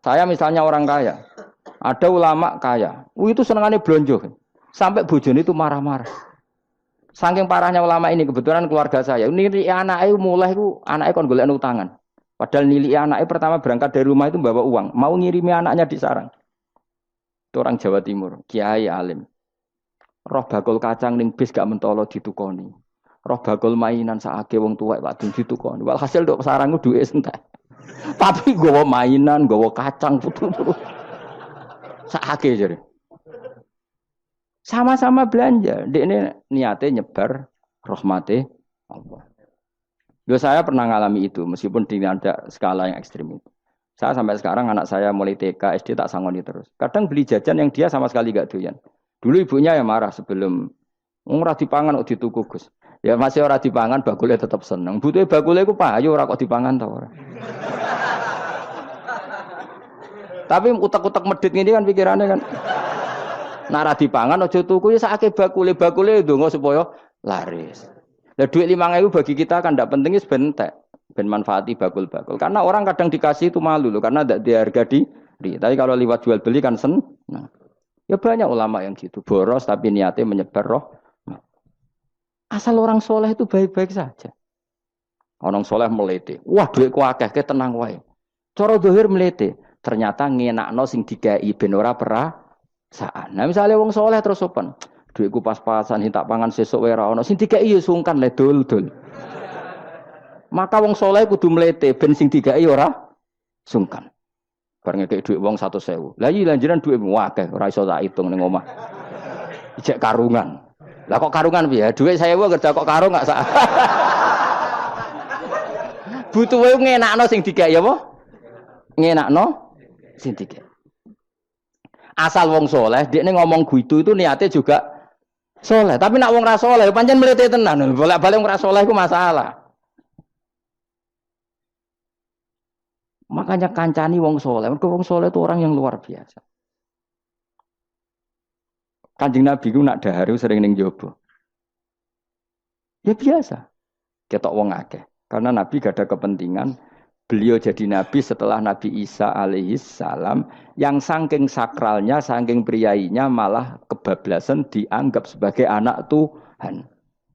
Saya misalnya orang kaya, ada ulama kaya, itu senengannya blonjo, sampai bojone itu marah-marah. Saking parahnya ulama ini kebetulan keluarga saya. Ini anaknya mulai itu anaknya kon golek utangan. Padahal nilai anaknya pertama berangkat dari rumah itu bawa uang, mau ngirimi anaknya di sarang. Itu orang Jawa Timur, kiai alim. Roh bakul kacang ning bis gak mentolo ditukoni. Roh bakul mainan saake wong tuwek wadon ditukoni. Walhasil nduk sarang duwe entek. Tapi gowo mainan, gowo kacang putu-putu. Saake jare. Sama-sama belanja. Dek ini niatnya nyebar rahmate Allah. Saya pernah ngalami itu, meskipun tidak skala yang ekstrim itu. Saya sampai sekarang anak saya mulai TK, SD tak sangoni terus. Kadang beli jajan yang dia sama sekali gak doyan. Dulu ibunya yang marah sebelum ora dipangan kok dituku Gus. Ya masih ora dipangan bakule tetap seneng. Butuhe bakule ku payu ora kok dipangan ta ora. Tapi utek-utek medhit ngene kan pikirannya kan. Nara dipangan aja tuku ya sakake bakule ndonga supaya laris. Lah duit 5.000 bagi kita kan ndak penting wis bentek, ben manfaati bakul-bakul. Karena orang kadang dikasih itu malu loh karena ndak diharga diri. Tapi kalau lewat jual beli kan seneng. Nah, ya banyak ulama yang gitu, boros tapi niatnya menyebar roh. Asal orang soleh itu baik-baik saja. Orang soleh melete. Wah duitku akeh ke tenang wae. Cara zahir melete. Ternyata ngenakno sing dikai ben ora perasaan. Nah misalnya wong soleh terus sopan, duitku pas-pasan tak pangan sesuk wae ora ono. Sing dikai ya sungkan le dul-dul. Maka wong soleh kudu melete ben sing dikai ora sungkan. Bareng ngekek duit wong 100.000. Lah iki lanjiran duitmu akeh ora iso tak hitung ning omah. Ijek karungan. Lah kok karungan piye? Duit 1.000 kerja kok karung gak sak. Butuh wae ngenakno sing dikai apa? Ngenakno sing dikai. Asal wong soleh, dia ngomong gitu itu niatnya juga soleh. Tapi nak wong ra soleh, pancen melete tenan. Bolak-balik wong ra soleh itu masalah. Makanya kancani wong soleh. Mergo wong soleh itu orang yang luar biasa. Kanjeng Nabi ku nak dahar sering ning jaba. Ya biasa. Ketok wong akeh. Karena Nabi gak ada kepentingan beliau jadi Nabi setelah Nabi Isa alaihi salam yang saking sakralnya, saking priainya malah kebablasan dianggap sebagai anak Tuhan.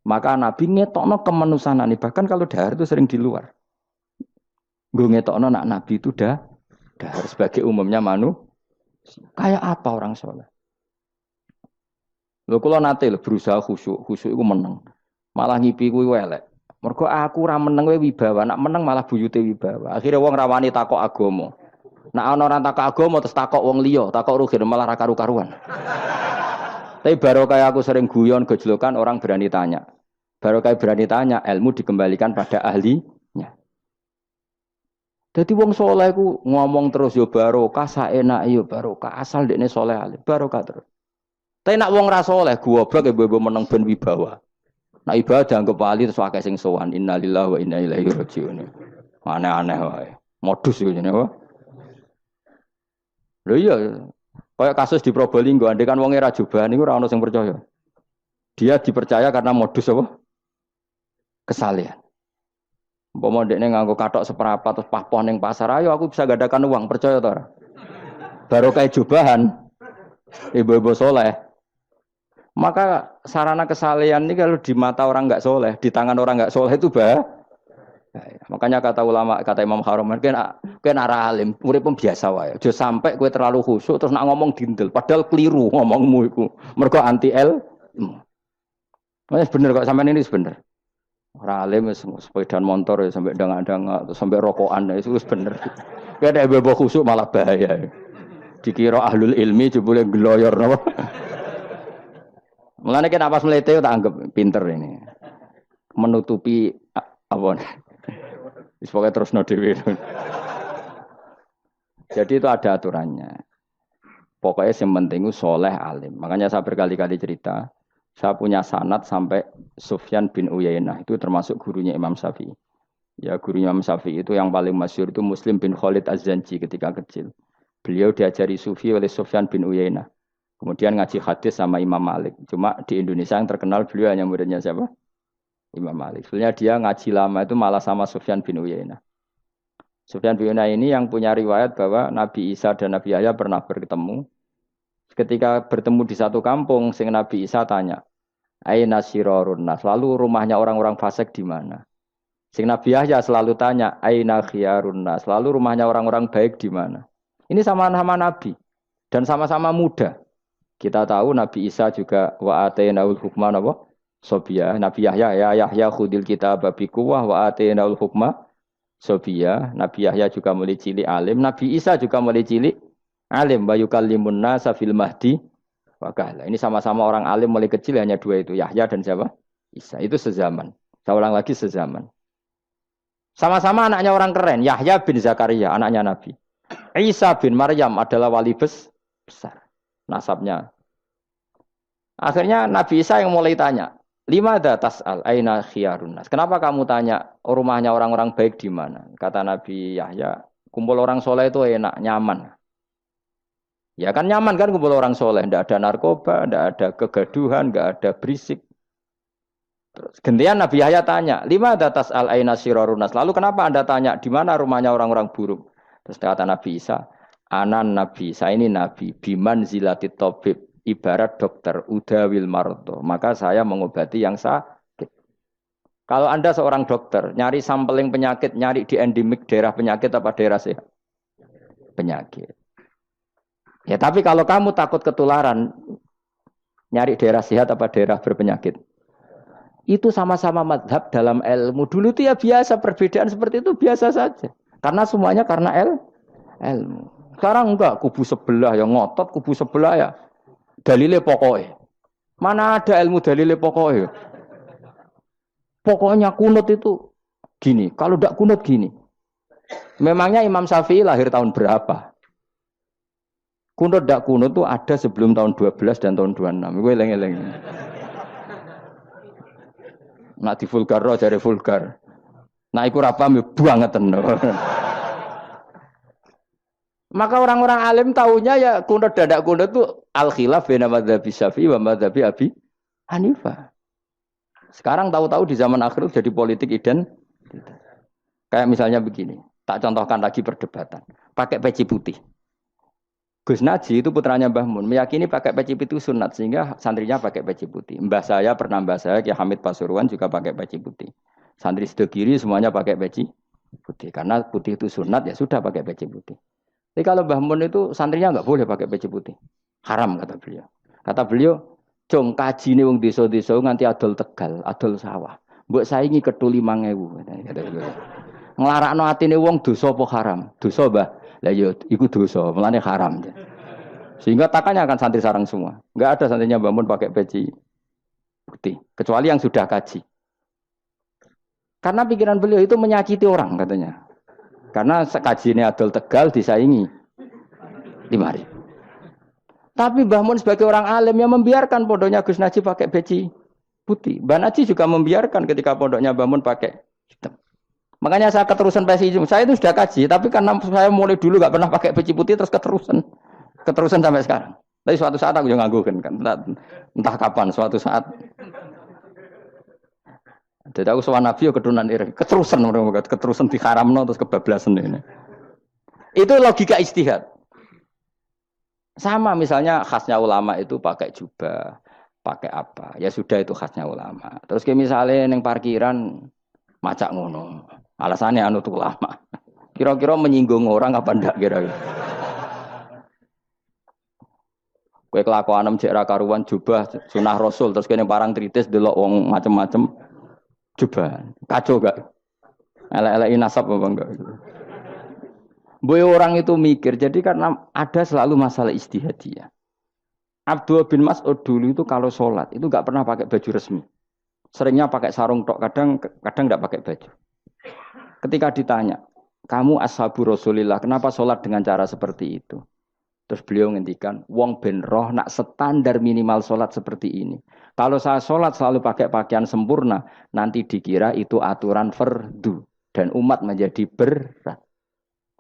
Maka Nabi ngetokno kemanusiaan. Bahkan kalau dahar itu sering di luar. Gue ngetokno nak Nabi itu dahar sebagai umumnya kayak apa orang soleh. Lho kula nate lho berusaha khusyuk iku meneng. Malah ngipi kuwi elek. Mergo aku ora meneng wae wibawa, nak meneng malah buyute wibawa. Akhire wong ra wani takok agama. Nak ana ora takok agama terus takok wong liya, takok rugi malah ra karu-karuan. Tapi baru kayak aku sering guyon gejlokan orang berani tanya. Baru kayak berani tanya, ilmu dikembalikan pada ahlinya. Jadi wong soleh ku ngomong terus yo barokah saenak yo barokah asal dekne soleh alim barokah terus. Tapi nak wong ra soleh goblok e mbok meneng ben wibawa. Nak ibadah anggap wali terus akeh sing sowan innalillahi wa inna ilaihi rajiun. Aneh-aneh wae. Modus yo jenenge wae. Lho iya kayak kasus di Probolinggo andekan wong ra jubah niku ora ono sing percaya. Dia dipercaya karena modus apa? Kesalehan. Umpama ndekne nganggo kathok seprapat terus pahpon ning pasar, ayo aku bisa gadakan uang, percaya ta ora? Baru kayak jubahan ibu-ibu soleh. Maka sarana kesalehan ini kalau di mata orang enggak soleh, di tangan orang enggak soleh itu bahaya. Makanya kata ulama, kata Imam Haromen, kan arah alim, murid pun biasa wae. Aja sampai kowe terlalu khusyuk terus nak ngomong dindel, padahal keliru ngomongmu iku. Mergo anti ilmu. Wes bener kok sampean ini bener. Ora alim sepedaan motor ya sampai dangak-dangak atau sampai rokokan itu bener. Kowe ada bebo khusyuk malah bahaya. Dikira ahlul ilmi jebule gloyor napa. Mulane kan apa melete tak anggap pinter ini. Menutupi apa. Wis pokoke terusno dhewe. Jadi itu ada aturannya. Pokoknya yang penting itu soleh alim. Makanya saya berkali-kali cerita, saya punya sanad sampai Sufyan bin Uyainah itu termasuk gurunya Imam Syafi'i. Ya gurunya Imam Syafi'i itu yang paling masyhur itu Muslim bin Khalid Az-Zanji ketika kecil. Beliau diajari sufi oleh Sufyan bin Uyainah. Kemudian ngaji hadis sama Imam Malik. Cuma di Indonesia yang terkenal beliau hanya muridnya siapa? Imam Malik. Sebenarnya dia ngaji lama itu malah sama Sufyan bin Uyainah. Sufyan bin Uyainah ini yang punya riwayat bahwa Nabi Isa dan Nabi Yahya pernah bertemu. Ketika bertemu di satu kampung, sing Nabi Isa tanya, "Aina sirarun nas?" Lalu rumahnya orang-orang fasik di mana? Sing Nabi Yahya selalu tanya, "Aina khiyarun nas?" Lalu rumahnya orang-orang baik di mana? Ini sama-sama Nabi dan sama-sama muda. Kita tahu Nabi Isa juga wa atainaul hukma napa? Sobia. Nabi Yahya ya Yahya khudil kitab bi quwwah wa atainaul hukma sobia. Nabi Yahya juga mulai cilik alim, Nabi Isa juga mulai cilik alim, wa yukallimun nasa fil mahdi wa kahla. Ini sama-sama orang alim mulai kecil, hanya dua itu, Yahya dan siapa? Isa. Itu sezaman. Saya ulang lagi, sezaman. Sama-sama anaknya orang keren, Yahya bin Zakaria, anaknya Nabi. Isa bin Maryam adalah wali besar nasabnya. Akhirnya Nabi Isa yang mulai tanya, "Limada tas'al aina khiyarun nas?" Kenapa kamu tanya rumahnya orang-orang baik di mana? Kata Nabi Yahya, kumpul orang soleh itu enak, nyaman. Ya kan nyaman kan kumpul orang soleh, tidak ada narkoba, tidak ada kegaduhan, tidak ada berisik. Terus gantian Nabi Yahya tanya, "Limada tas'al aina sirarun nas?" Lalu kenapa Anda tanya di mana rumahnya orang-orang buruk? Terus kata Nabi Isa, "Anan Nabi, saya ini Nabi, biman zilatit tabib, ibarat dokter, udawil marto." Maka saya mengobati yang sakit. Kalau Anda seorang dokter, nyari sampling penyakit, nyari di endemik daerah penyakit apa daerah sehat? Penyakit. Ya tapi kalau kamu takut ketularan, nyari daerah sehat apa daerah berpenyakit? Itu sama-sama madhab dalam ilmu. Dulu itu ya biasa, perbedaan seperti itu biasa saja. Karena semuanya karena ilmu. Sekarang enggak, kubu sebelah yang ngotot, kubu sebelah ya dalile pokoknya. Mana ada ilmu dalile pokoknya? Pokoknya kunut itu gini, kalau enggak kunut gini. Memangnya Imam Syafi'i lahir tahun berapa? Kunut enggak kunut itu ada sebelum tahun 12 dan tahun 26. Gue eleng-eleng. Nak di vulgar roh jare vulgar. Nah iku ra paham banget tenan. Maka orang-orang alim tahunya ya kunut dadak kunut itu al-khilaf baina madzhab Syafi'i wa madzhab Abi Hanifah. Sekarang tahu-tahu di zaman akhir jadi politik kayak misalnya begini, tak contohkan lagi perdebatan. Pakai peci putih. Gus Naji itu putranya Mbah Mun, meyakini pakai peci putih sunat sehingga santrinya pakai peci putih. Mbah saya Ki Hamid Pasuruan juga pakai peci putih. Santri sebelah kiri semuanya pakai peci putih karena putih itu sunat, ya sudah pakai peci putih. Tapi kalau Mbah Mun itu santrinya nggak boleh pakai peci putih, haram kata beliau. Kata beliau, "Jong kaji nih wong desa-desa nganti adol Tegal, adol sawah. Mbok saingi ketuli 5.000." Kata beliau. Nglarakno atine wong dosa apa haram? Dosa, Mbah. Lah yo iku dosa, mulane haram. Sehingga takanya akan santri sarang semua. Enggak ada santrinya Mbah Mun pakai peci putih, kecuali yang sudah kaji. Karena pikiran beliau itu menyakiti orang katanya. Karena kajiannya adol Tegal disaingi 5.000. Tapi Mbah Mun sebagai orang alim yang membiarkan pondoknya Gus Naji pakai peci putih. Mbah Naji juga membiarkan ketika pondoknya Mbah Mun pakai hitam. Makanya saya keterusan peci hitam. Saya itu sudah kaji, tapi karena saya mulai dulu nggak pernah pakai peci putih terus keterusan sampai sekarang. Tapi suatu saat aku juga nganggukan kan, entah kapan suatu saat. Jadi aku soal Nabi ya keturunan ireng, keterusan diharamno terus kebablasan ini. Itu logika ijtihad. Sama misalnya khasnya ulama itu pakai jubah, pakai apa? Ya sudah itu khasnya ulama. Terus kayak misalnya neng parkiran macak ngono. Alasannya anut ulama. Kira-kira menyinggung orang apa ndak kira-kira? Kowe kelakuanem cek ra karuan jubah sunah Rasul terus kene parang tritis delok wong macem-macem jubah. Kacau gak? Elek-eleki nasab apa enggak? Boy orang itu mikir, jadi karena ada selalu masalah ijtihadiyah. Abdullah bin Mas'ud dulu itu kalau sholat itu nggak pernah pakai baju resmi, seringnya pakai sarung tok, kadang nggak pakai baju. Ketika ditanya, kamu ashabu Rasulillah, kenapa sholat dengan cara seperti itu? Terus beliau ngendikan, wong ben roh nak standar minimal sholat seperti ini. Kalau saya sholat selalu pakai pakaian sempurna, nanti dikira itu aturan fardu dan umat menjadi berat.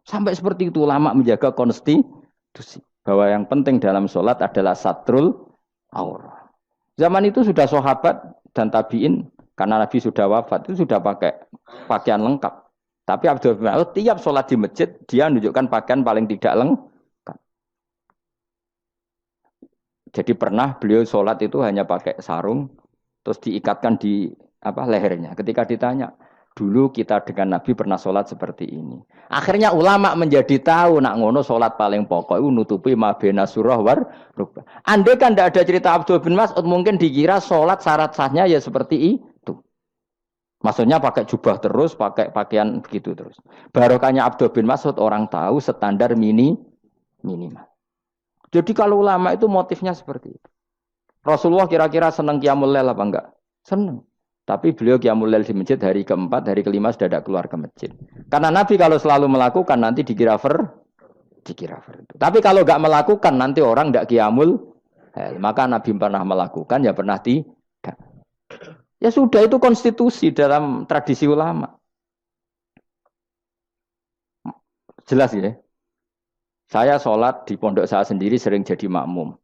Sampai seperti itu ulama menjaga konstitusi bahwa yang penting dalam sholat adalah satrul aurah. Zaman itu sudah sahabat dan tabiin karena Nabi sudah wafat itu sudah pakai pakaian lengkap. Tapi Abdul bin Mas'ud tiap sholat di masjid dia menunjukkan pakaian paling tidak lengkap. Jadi pernah beliau sholat itu hanya pakai sarung, terus diikatkan di lehernya. Ketika ditanya, dulu kita dengan Nabi pernah sholat seperti ini. Akhirnya ulama menjadi tahu nak ngono sholat paling pokok itu nutupi mabena surah war rukbah. Andai kan tidak ada cerita Abdul bin Mas'ud mungkin dikira sholat syarat sahnya ya seperti itu. Maksudnya pakai jubah terus, pakai pakaian begitu terus. Barokahnya Abdul bin Mas'ud orang tahu standar minimal. Jadi kalau ulama itu motifnya seperti itu. Rasulullah kira-kira senang qiyamul lail apa enggak? Senang. Tapi beliau qiyamul lail di masjid hari keempat, hari kelima sudah tidak keluar ke masjid. Karena Nabi kalau selalu melakukan nanti dikira itu. Tapi kalau enggak melakukan nanti orang enggak qiyamul lail. Maka Nabi pernah melakukan ya pernah tidak. Ya sudah itu konstitusi dalam tradisi ulama. Jelas ya. Saya sholat di pondok saya sendiri sering jadi makmum.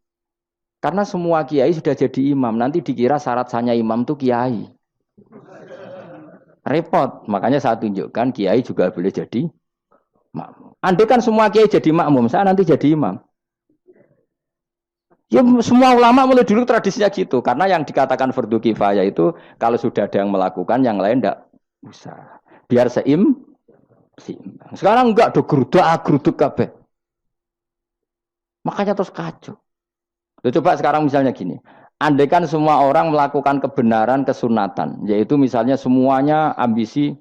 Karena semua kiai sudah jadi imam. Nanti dikira syarat sahnya imam itu kiai. Repot. Makanya saya tunjukkan kiai juga boleh jadi makmum. Andai kan semua kiai jadi makmum, saya nanti jadi imam. Ya semua ulama mulai dulu tradisinya gitu. Karena yang dikatakan fardu kifayah itu kalau sudah ada yang melakukan, yang lain tidak usah. Biar seimbang. Sekarang enggak do geruduk kabeh. Makanya terus kacau. Coba sekarang misalnya gini. Andai kan semua orang melakukan kebenaran kesunatan. Yaitu misalnya semuanya ambisi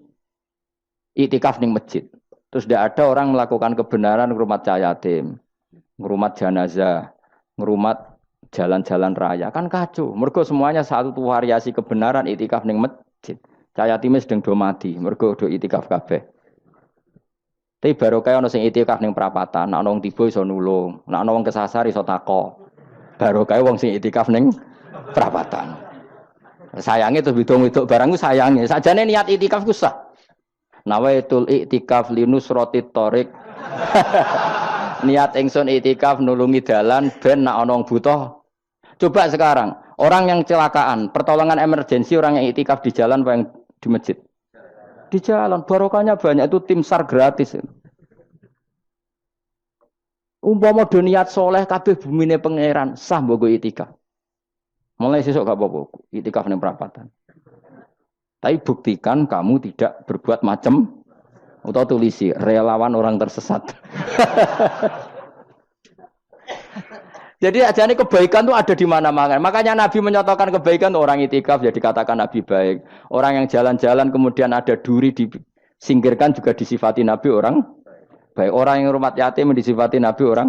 iktikaf di masjid. Terus tidak ada orang melakukan kebenaran ngrumat yatim, ngrumat jenazah, ngrumat jalan-jalan raya. Kan kacau. Mergo semuanya satu variasi kebenaran iktikaf di masjid. Yatim sedang do mati. Mergo do iktikaf kabeh. Tapi baru kayak ono sing itikaf ning perapatan, nek ono wong tiba iso nulung, nek ono wong kesasar iso tako. Baru kayak wong sing itikaf ning perapatan. Sayange terus bidung-bidung barang ku sayange. Sajane niat itikaf ku sah. Nawaitul iktikaf linusratit thoriq. Niat ingsun itikaf nulungi dalan ben nek ono wong butuh. Coba sekarang, orang yang kecelakaan, pertolongan emergensi orang yang itikaf di jalan apa yang di masjid? Di jalan, barokahnya banyak itu tim SAR gratis. Umpama do niat soleh kabeh bumine pangeran sah mbok itikaf. Mulai sesuk gak apa-apa itikaf ning perapatan. Tapi buktikan kamu tidak berbuat macam atau tulisi relawan orang tersesat. Jadi ajane kebaikan itu ada di mana-mana. Makanya Nabi menyatakan kebaikan orang itikaf jadi katakan Nabi baik. Orang yang jalan-jalan kemudian ada duri disingkirkan juga disifati Nabi orang baik. Orang yang rumah yatim disifati Nabi orang.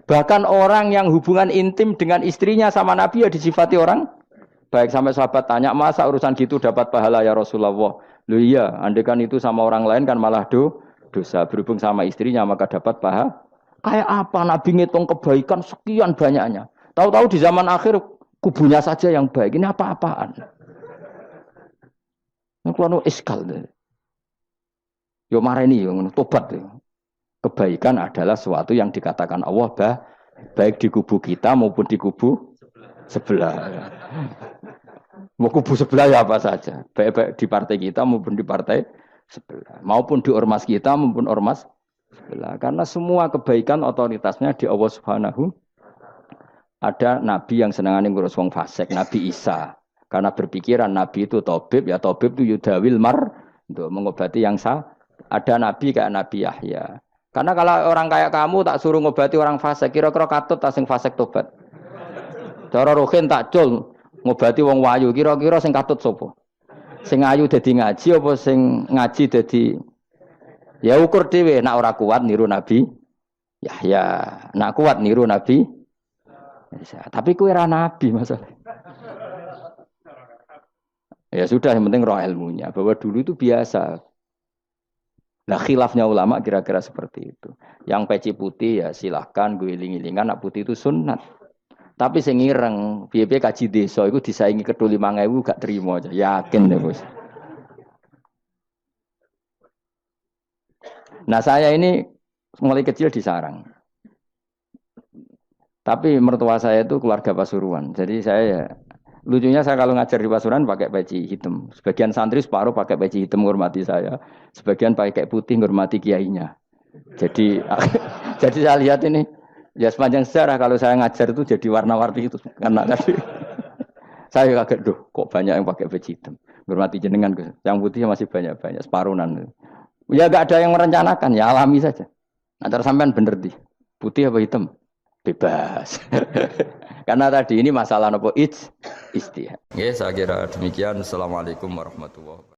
Bahkan orang yang hubungan intim dengan istrinya sama Nabi ya disifati orang baik. Sampai sahabat tanya, masa urusan gitu dapat pahala ya Rasulullah? Loh iya, andekan itu sama orang lain kan malah dosa. Berhubung sama istrinya maka dapat pahala. Kayak apa Nabi ngitung kebaikan sekian banyaknya. Tahu-tahu di zaman akhir kubunya saja yang baik. Ini apa-apaan? Ini kalau iskal deh. Yo mareni yo tobat yo. Kebaikan adalah sesuatu yang dikatakan Allah baik di kubu kita maupun di kubu sebelah. Mau kubu sebelah ya apa saja. Baik di partai kita maupun di partai sebelah. Maupun di ormas kita maupun ormas sebelah. Karena semua kebaikan otoritasnya di Allah Subhanahu. Ada nabi yang senangane ngurus wong fasik, Nabi Isa. Karena berpikiran nabi itu tabib, ya tabib itu yudawil untuk mengobati yang sah. Ada nabi kayak Nabi Yahya. Karena kalau orang kayak kamu tak suruh ngobati orang fasik, kira-kira katut tak sing fasik tobat. Cara rohin tak cul ngobati wong wayu, kira-kira sing katut sapa? Sing ayu dadi ngaji apa sing ngaji dadi ya ukur dhewe, nak ora kuat niru Nabi Yahya, nak kuat niru Nabi Isa. Tapi kowe ora nabi masalah. Ya sudah, yang penting roh ilmunya. Bahwa dulu itu biasa. Nah khilafnya ulama kira-kira seperti itu. Yang peci putih ya silahkan gue iling-ilingan, nak putih itu sunat. Tapi sing ireng, piye-piye kaji desa iku disaingi kedul 5.000 gak terima aja. Yakin deh, Bos. Nah saya ini mulai kecil di sarang. Tapi mertua saya itu keluarga Pasuruan. Jadi saya ya Lucunya saya kalau ngajar di Pasuruan pakai peci hitam. Sebagian santri separuh pakai peci hitam menghormati saya. Sebagian pakai putih menghormati kiainya. Jadi jadi saya lihat ini ya sepanjang sejarah kalau saya ngajar itu jadi warna-warni itu karena tadi saya kaget kok banyak yang pakai peci hitam. Menghormati jenengan Gus. Yang putih masih banyak separuhan. Ya gak ada yang merencanakan ya alami saja. Antara sampean bener di putih apa hitam? Bebas. Karena tadi ini masalah nopo istihad. Ya, saya kira demikian. Assalamualaikum warahmatullahi wabarakatuh.